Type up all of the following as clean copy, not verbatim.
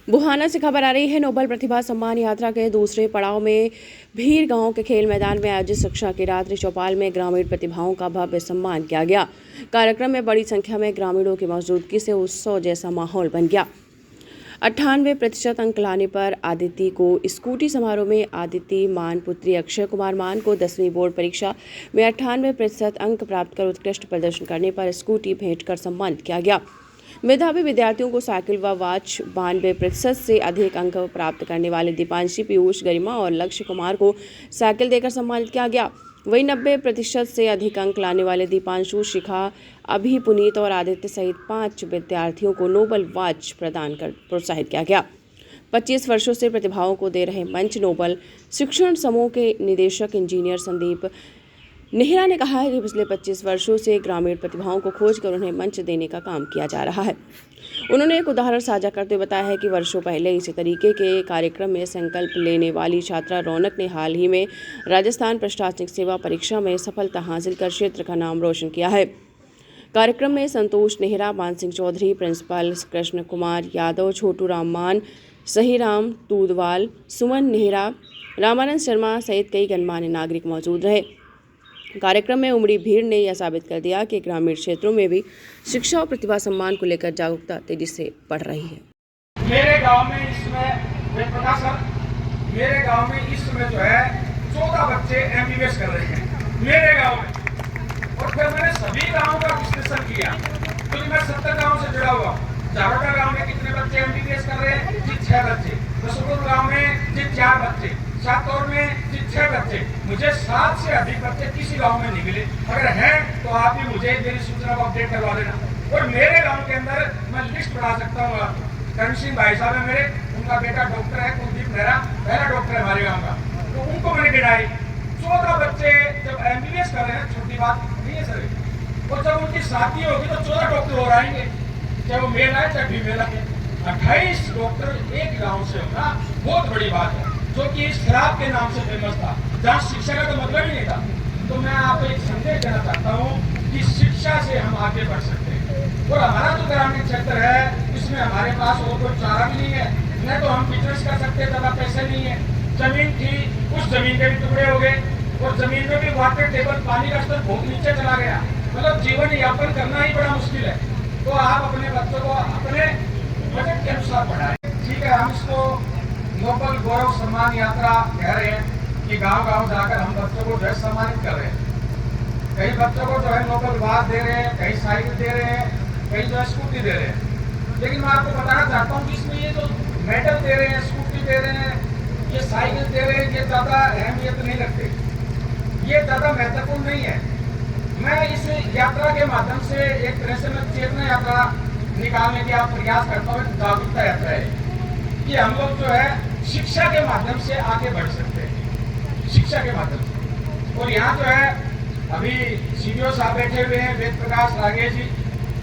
बुहाना से खबर आ रही है। नोबल प्रतिभा सम्मान यात्रा के दूसरे पड़ाव में भीर गांव के खेल मैदान में आयोजित शिक्षा की रात्रि चौपाल में ग्रामीण प्रतिभाओं का भव्य सम्मान किया गया। कार्यक्रम में बड़ी संख्या में ग्रामीणों की मौजूदगी से उत्सव जैसा माहौल बन गया। 98% अंक लाने पर आदिति को स्कूटी समारोह में आदिति मान पुत्री अक्षय कुमार मान को 10वीं बोर्ड परीक्षा में 98% अंक प्राप्त कर उत्कृष्ट प्रदर्शन करने पर स्कूटी भेंट कर सम्मानित किया गया। मेधावी विद्यार्थियों को साइकिल व वॉच 92% से अधिक अंक प्राप्त करने वाले दीपांशी, पीयूष, गरिमा और लक्ष्य कुमार को साइकिल देकर सम्मानित किया गया। वहीं 90% से अधिक अंक लाने वाले दीपांशु, शिखा, अभी, पुनीत और आदित्य सहित 5 विद्यार्थियों को नोबल वॉच प्रदान कर प्रोत्साहित किया गया। 25 वर्षों से प्रतिभाओं को दे रहे मंच नोबल शिक्षण समूह के निदेशक इंजीनियर संदीप नेहरा ने कहा है कि पिछले 25 वर्षों से ग्रामीण प्रतिभाओं को खोजकर उन्हें मंच देने का काम किया जा रहा है। उन्होंने एक उदाहरण साझा करते हुए बताया है कि वर्षों पहले इसी तरीके के कार्यक्रम में संकल्प लेने वाली छात्रा रौनक ने हाल ही में राजस्थान प्रशासनिक सेवा परीक्षा में सफलता हासिल कर क्षेत्र का नाम रोशन किया है। कार्यक्रम में संतोष नेहरा, मान सिंह चौधरी, प्रिंसिपल कृष्ण कुमार यादव, छोटू राम मान, सहीराम तूदवाल, सुमन नेहरा, रामानंद शर्मा सहित कई गणमान्य नागरिक मौजूद रहे। कार्यक्रम में उमड़ी भीड़ ने यह साबित कर दिया कि ग्रामीण क्षेत्रों में भी शिक्षा और प्रतिभा सम्मान को लेकर जागरूकता तेजी से बढ़ रही है। मेरे गांव में मेरे गांव में इस समय जो है 14 बच्चे एमबीबीएस कर रहे हैं मेरे गांव में। और फिर मैंने सभी गांवों का विश्लेषण किया क्योंकि मैं 70 गांव से जुड़ा हुआ हूँ। जारोटा गांव में कितने बच्चे एमबीबीएस कर रहे हैं? जी 6 बच्चे। रसूलपुर गांव में जी 4 बच्चे। सातौर में जी 6 बच्चे। मुझे 7 से अधिक बच्चे किसी गांव में नहीं मिले। अगर हैं तो आप भी मुझे मेरी सूचना को अपडेट करवा देना। और मेरे गांव के अंदर मैं लिस्ट बढ़ा सकता हूँ आपको। करण सिंह भाई साहब है मेरे, उनका बेटा डॉक्टर है, कुलदीप मेहरा पहला डॉक्टर है हमारे गाँव का, तो उनको मैंने गिनाई। 14 बच्चे जब एमबीबीएस कर रहे हैं, छोटी बात नहीं है सर। और जब उनकी शादी होगी तो 14 डॉक्टर और आएंगे, चाहे वो मेल आए चाहे फीमेल आए। 28 डॉक्टर एक गांव से होना बहुत बड़ी बात है, जो कि इस शराब के नाम से फेमस था, जहाँ शिक्षा का तो मतलब ही नहीं था। तो मैं आपको एक संदेश देना चाहता हूँ कि शिक्षा से हम आगे बढ़ सकते हैं। और हमारा जो ग्रामीण क्षेत्र है, इसमें हमारे पास और कोई चारा भी नहीं है, न तो हम बिजनेस कर सकते, ज्यादा पैसे नहीं है। जमीन थी, उस जमीन के भी टुकड़े हो गए, और जमीन में भी वाटर टेबल पानी का स्तर बहुत नीचे चला गया। मतलब जीवन यापन करना ही बड़ा मुश्किल है। तो आप अपने बच्चों को अपने बजट के अनुसार पढ़ाएं। ठीक है, हम इसको नोबल गौरव सम्मान यात्रा कह रहे हैं कि गांव-गांव जाकर हम बच्चों को जो है सम्मानित कर रहे हैं। कई बच्चों को जो है नोबल वाच दे रहे हैं, कई साइकिल दे रहे हैं, कई जो है स्कूटी दे रहे हैं। लेकिन मैं आपको बताना चाहता हूँ कि इसमें ये जो मेडल दे रहे हैं, स्कूटी दे रहे हैं, ये साइकिल दे रहे हैं, ये ज्यादा अहमियत नहीं रखते, ये ज्यादा महत्वपूर्ण नहीं है। मैं इस यात्रा के माध्यम से एक तरह से मैं चेतना यात्रा निकालने की आप प्रयास करता हूँ। जागरूकता यात्रा है कि हम लोग जो है शिक्षा के माध्यम से आगे बढ़ सकते हैं, शिक्षा के माध्यम से। और यहाँ जो है अभी सीडीओ साहब बैठे हुए हैं, वेद प्रकाश रागे जी।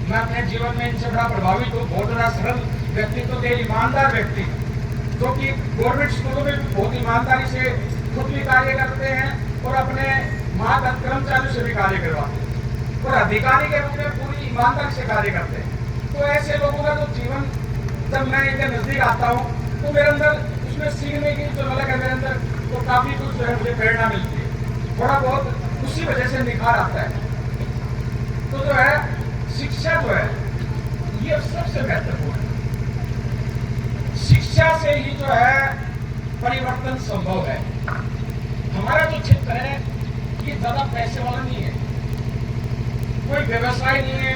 मैं अपने जीवन में इनसे बड़ा प्रभावित हूँ। बहुत बड़ा सरल व्यक्तित्व के ईमानदार व्यक्ति, जो कि गवर्नमेंट स्कूलों में भी बहुत ईमानदारी से खुद भी कार्य करते हैं और अपने मातहत कर्मचारियों से भी कार्य करवाते हैं, और अधिकारी के रूप में पूरी ईमानदारी से कार्य करते हैं। तो ऐसे लोगों का जो जीवन जब मैं इनके नजदीक आता हूँ तो मेरे अंदर उसमें सीखने की जो ललक है मेरे अंदर, तो काफी कुछ जो है मुझे प्रेरणा मिलती है, थोड़ा बहुत उसी वजह से निखार आता है। तो जो है शिक्षा जो है ये सबसे महत्वपूर्ण है। शिक्षा से ही जो है परिवर्तन संभव है। हमारा जो क्षेत्र है ये ज्यादा पैसे वाला नहीं है, कोई व्यवसाय नहीं है,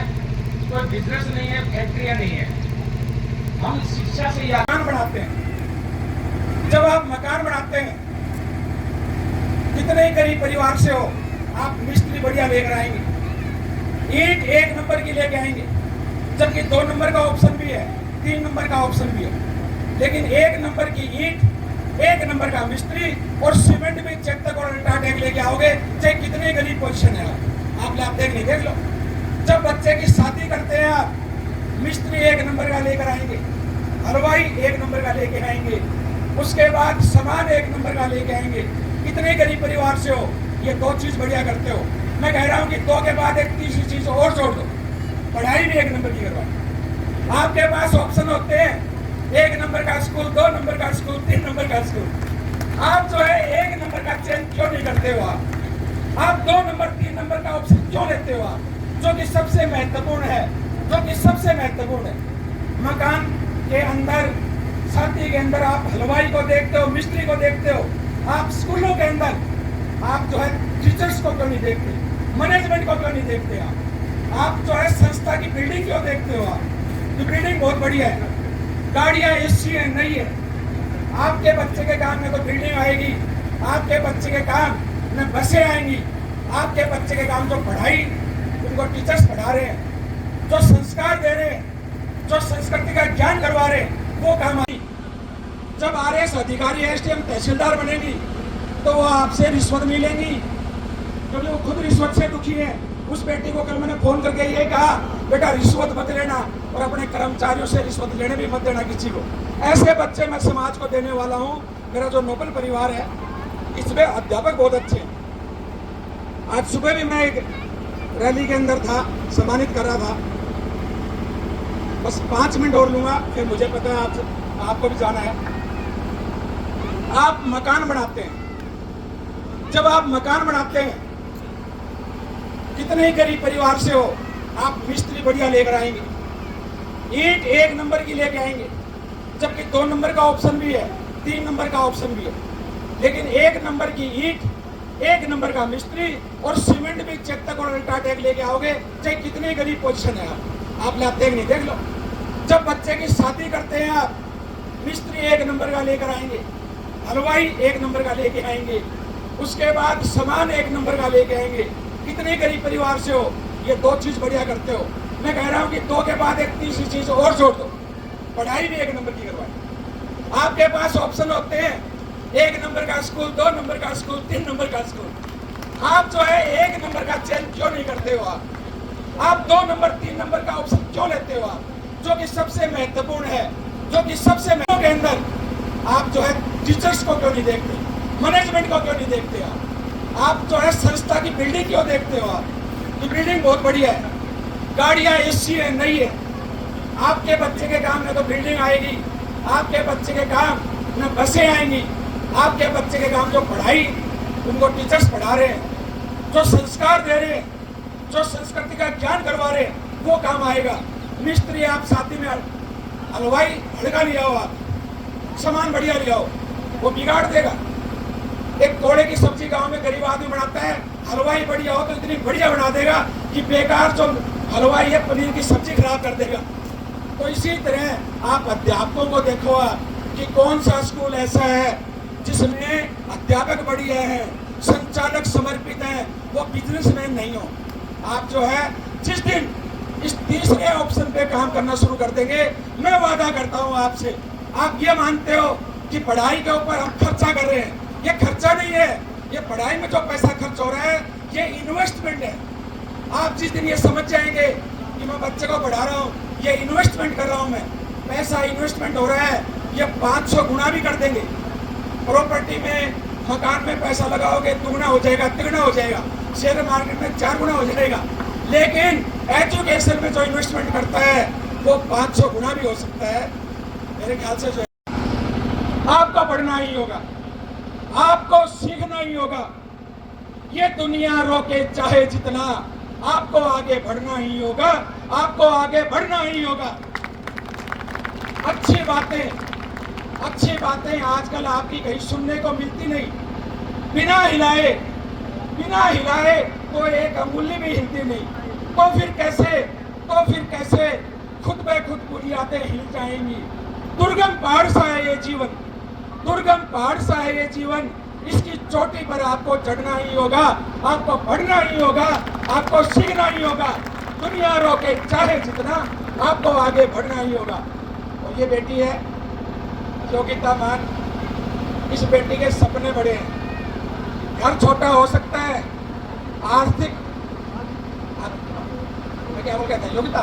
कोई बिजनेस नहीं है, फैक्ट्रियां नहीं है। हम शिक्षा से मकान बनाते हैं। जब आप मकान बनाते हैं, कितने ही गरीब परिवार से हो, आप मिस्त्री बढ़िया लेकर आएंगे, ईंट 1 नंबर की लेके आएंगे, जबकि 2 नंबर का ऑप्शन भी है, 3 नंबर का ऑप्शन भी है। लेकिन 1 नंबर की ईंट, 1 नंबर का मिस्त्री और सीमेंट भी चेक तक और अल्ट्राटेक लेके आओगे, चाहे कितने गरीब पोजीशन है आप देख लो। जब बच्चे की शादी करते हैं आप, मिस्त्री 1 नंबर का लेकर आएंगे, हलवाई 1 नंबर का लेके आएंगे, उसके बाद सामान 1 नंबर का लेके आएंगे। कितने गरीब परिवार से हो, ये 2 चीज बढ़िया करते हो। मैं कह रहा हूँ कि 2 के बाद एक तीसरी चीज और जोड़ दो, पढ़ाई भी 1 नंबर की करवाओ। आपके पास ऑप्शन होते हैं, 1 नंबर का स्कूल, 2 नंबर का स्कूल, 3 नंबर का स्कूल। आप जो है 1 नंबर का चयन क्यों नहीं करते हो? आप 2 नंबर 3 नंबर का ऑप्शन क्यों लेते हो आप? जो कि सबसे महत्वपूर्ण है, जो कि सबसे महत्वपूर्ण है। मकान के अंदर, छाती के अंदर आप हलवाई को देखते हो, मिस्त्री को देखते हो। आप स्कूलों के अंदर आप जो है टीचर्स को क्यों नहीं देखते, मैनेजमेंट को क्यों नहीं देखते? आप जो है संस्था की बिल्डिंग क्यों देखते हो? आप ये बिल्डिंग बहुत बढ़िया है, गाड़ियां एसी है, नहीं है। आपके बच्चे के काम में तो बिल्डिंग आएगी, आपके बच्चे के काम में बसें आएंगी, आपके बच्चे के काम जो पढ़ाई उनको टीचर्स पढ़ा रहे हैं, जो संस्कार दे रहे हैं, जो संस्कृति का ज्ञान करवा रहे हैं, वो काम आएगी। जब आरएस अधिकारी, एसडीएम, तहसीलदार बनेगी तो वो आपसे रिश्वत मिलेंगी, क्योंकि वो खुद रिश्वत से दुखी है। उस बेटी को कल मैंने फोन करके ये कहा, बेटा रिश्वत मत लेना और अपने कर्मचारियों से रिश्वत लेने भी मत देना किसी को। ऐसे बच्चे मैं समाज को देने वाला हूँ। मेरा जो नोबल परिवार है इसमें अध्यापक बहुत अच्छे हैं। आज सुबह भी मैं एक रैली के अंदर था, सम्मानित कर रहा था। बस 5 मिनट और लूंगा, फिर मुझे पता है आपको भी जाना है। आप मकान बनाते हैं, जब आप मकान बनाते हैं, कितने ही गरीब परिवार से हो, आप मिस्त्री बढ़िया लेकर आएंगे, ईंट 1 नंबर की लेके आएंगे, जबकि 2 नंबर का ऑप्शन भी है, 3 नंबर का ऑप्शन भी है। लेकिन 1 नंबर की ईंट, 1 नंबर का मिस्त्री और सीमेंट भी चेतक और अल्ट्राटेक लेके आओगे, चाहे कितनी गरीब पोजीशन है आप लाते हैं नहीं, देख लो। जब बच्चे की शादी करते हैं आप, मिस्त्री 1 नंबर का लेकर आएंगे, हलवाई 1 नंबर का लेके आएंगे, उसके बाद सामान 1 नंबर का लेके आएंगे। कितने गरीब परिवार से हो, ये 2 चीज बढ़िया करते हो। मैं कह रहा हूँ कि 2 के बाद एक तीसरी चीज और जोड़ दो, पढ़ाई भी 1 नंबर की करवाई। आपके पास ऑप्शन होते हैं 1 नंबर का स्कूल, 2 नंबर का स्कूल, 3 नंबर का स्कूल। आप जो है 1 नंबर का चयन क्यों नहीं करते हो? आप 2 नंबर 3 नंबर का ऑप्शन क्यों लेते हो? आप जो कि सबसे महत्वपूर्ण है, जो कि सबसे के अंदर आप जो है टीचर्स को क्यों नहीं देखते, मैनेजमेंट को क्यों नहीं देखते? आप जो है संस्था की बिल्डिंग क्यों देखते हो? आप ये बिल्डिंग बहुत बढ़िया है, गाड़ियां एसी है, नहीं है। आपके बच्चे के काम में तो बिल्डिंग आएगी, आपके बच्चे के काम में बसें आएंगी, आपके बच्चे के काम जो पढ़ाई उनको टीचर्स पढ़ा रहे हैं, जो संस्कार दे रहे हैं, जो संस्कृति का ज्ञान करवा रहे हैं, वो काम आएगा। मिस्त्री आप साथी में हलवाई हड़का ले आओ, आप सामान बढ़िया ले आओ, वो बिगाड़ देगा। एक कोड़े की सब्जी गांव में गरीब आदमी बनाता है, हलवाई बढ़िया हो तो इतनी बढ़िया बना देगा कि बेकार जो हलवाई है पनीर की सब्जी खराब कर देगा। तो इसी तरह आप अध्यापकों को देखो कि कौन सा स्कूल ऐसा है जिसमें अध्यापक बढ़िया है, संचालक समर्पित है, वो बिजनेसमैन नहीं हो। आप जो है जिस दिन इस तीसरे ऑप्शन पे काम करना शुरू कर देंगे, मैं वादा करता हूं आपसे, आप ये मानते हो कि पढ़ाई के ऊपर हम खर्चा कर रहे हैं, ये खर्चा नहीं है, ये पढ़ाई में जो पैसा खर्च हो रहा है ये इन्वेस्टमेंट है। आप जिस दिन ये समझ जाएंगे कि मैं बच्चे को पढ़ा रहा हूँ, ये इन्वेस्टमेंट कर रहा हूँ, मैं पैसा इन्वेस्टमेंट हो रहा है, ये 500 गुना भी कर देंगे। प्रॉपर्टी में, मकान में पैसा लगाओगे दुगना हो जाएगा, तिगुना हो जाएगा, शेयर मार्केट में 4 गुना हो जाएगा। लेकिन एजुकेशन में जो इन्वेस्टमेंट करता है वो 500 गुना भी हो सकता है। मेरे ख्याल से जो आपको पढ़ना ही होगा, आपको सीखना ही होगा। ये दुनिया रोके चाहे जितना, आपको आगे बढ़ना ही होगा, आपको आगे बढ़ना ही होगा। अच्छी बातें आजकल आपकी कहीं सुनने को मिलती नहीं। बिना हिलाए तो एक अंगुली भी हिलती नहीं। तो फिर कैसे खुद ब खुद बुनियादें हिल जाएंगी। दुर्गम पहाड़ सा है ये जीवन, इसकी चोटी पर आपको चढ़ना ही होगा, आपको पढ़ना ही होगा, आपको सीखना ही होगा। दुनिया रोके चाहे जितना, आपको आगे बढ़ना ही होगा। और ये बेटी है योगिता मान, इस बेटी के सपने बड़े हैं। घर छोटा हो सकता है, आर्थिक क्या बोल कहते हैं योगिता,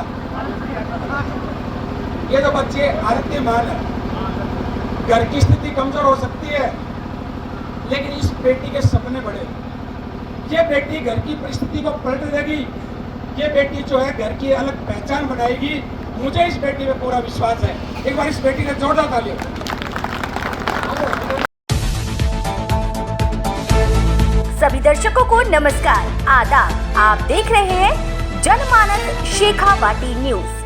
ये तो बच्चे आदित्य मान है, घर की स्थिति कमजोर हो सकती है, लेकिन इस बेटी के सपने बड़े। ये बेटी घर की परिस्थिति को पलट देगी, ये बेटी जो है घर की अलग पहचान बनाएगी। मुझे इस बेटी में पूरा विश्वास है। एक बार इस बेटी ने जोरदार तालियां। सभी दर्शकों को नमस्कार, आदाब। आप देख रहे हैं जनमानस शेखावाटी न्यूज।